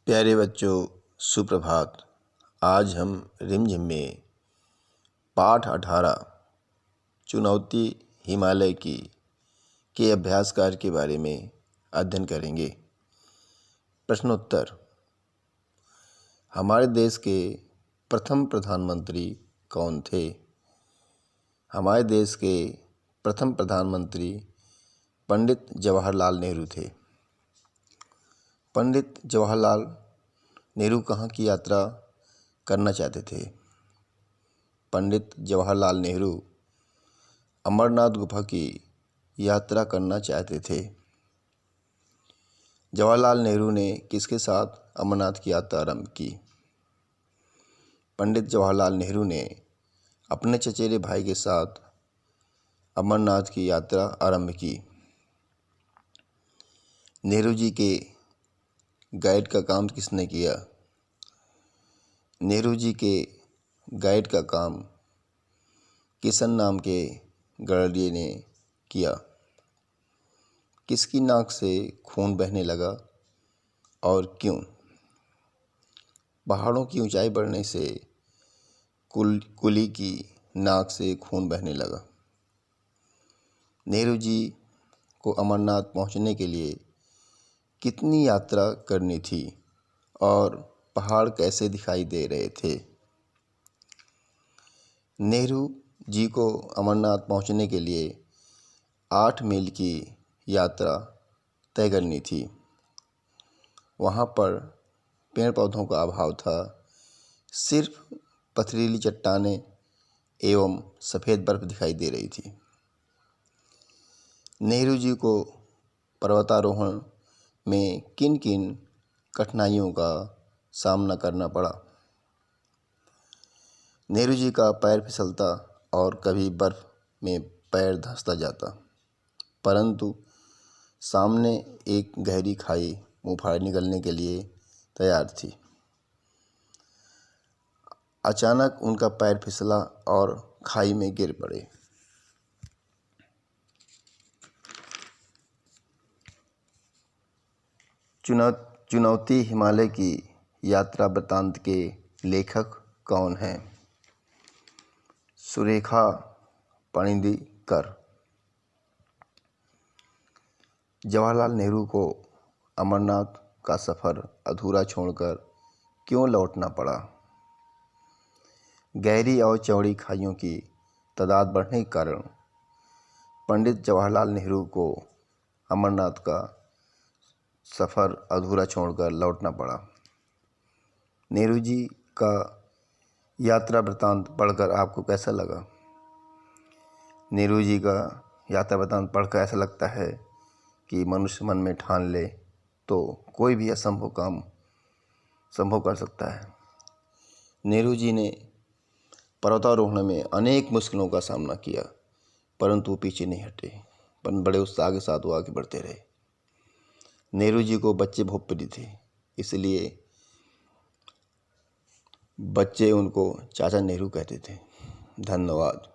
प्यारे बच्चों, सुप्रभात। आज हम रिमझिम में पाठ 18 चुनौती हिमालय की के अभ्यास कार्य के बारे में अध्ययन करेंगे। प्रश्नोत्तर। हमारे देश के प्रथम प्रधानमंत्री कौन थे? हमारे देश के प्रथम प्रधानमंत्री पंडित जवाहरलाल नेहरू थे। पंडित जवाहरलाल नेहरू कहाँ की यात्रा करना चाहते थे? पंडित जवाहरलाल नेहरू अमरनाथ गुफा की यात्रा करना चाहते थे। जवाहरलाल नेहरू ने किसके साथ अमरनाथ की यात्रा आरंभ की? पंडित जवाहरलाल नेहरू ने अपने चचेरे भाई के साथ अमरनाथ की यात्रा आरंभ की। नेहरू जी के गाइड का काम किसने किया? नेहरू जी के गाइड का काम किशन नाम के गडरिये ने किया। किसकी नाक से खून बहने लगा और क्यों? पहाड़ों की ऊंचाई बढ़ने से कुली की नाक से खून बहने लगा। नेहरू जी को अमरनाथ पहुंचने के लिए कितनी यात्रा करनी थी और पहाड़ कैसे दिखाई दे रहे थे? नेहरू जी को अमरनाथ पहुंचने के लिए 8 मील की यात्रा तय करनी थी। वहां पर पेड़ पौधों का अभाव था, सिर्फ पथरीली चट्टानें एवं सफ़ेद बर्फ दिखाई दे रही थी। नेहरू जी को पर्वतारोहण में किन किन कठिनाइयों का सामना करना पड़ा? नेहरू जी का पैर फिसलता और कभी बर्फ में पैर धंसता जाता, परंतु सामने एक गहरी खाई मुँह फाड़ निकलने के लिए तैयार थी। अचानक उनका पैर फिसला और खाई में गिर पड़े। चुनौती हिमालय की यात्रा वृत्तांत के लेखक कौन हैं? सुरेखा पणिदिकर। जवाहरलाल नेहरू को अमरनाथ का सफ़र अधूरा छोड़कर क्यों लौटना पड़ा? गहरी और चौड़ी खाइयों की तादाद बढ़ने के कारण पंडित जवाहरलाल नेहरू को अमरनाथ का सफ़र अधूरा छोड़कर लौटना पड़ा। नेहरू जी का यात्रा वृत्तांत पढ़कर आपको कैसा लगा? नेहरू जी का यात्रा वृत्तांत पढ़कर ऐसा लगता है कि मनुष्य मन में ठान ले तो कोई भी असंभव काम संभव कर सकता है। नेहरू जी ने पर्वतारोहण में अनेक मुश्किलों का सामना किया, परंतु वो पीछे नहीं हटे, पर बड़े उत्साह के साथ वो आगे बढ़ते रहे। नेहरू जी को बच्चे बहुत प्रिय थे, इसलिए बच्चे उनको चाचा नेहरू कहते थे। धन्यवाद।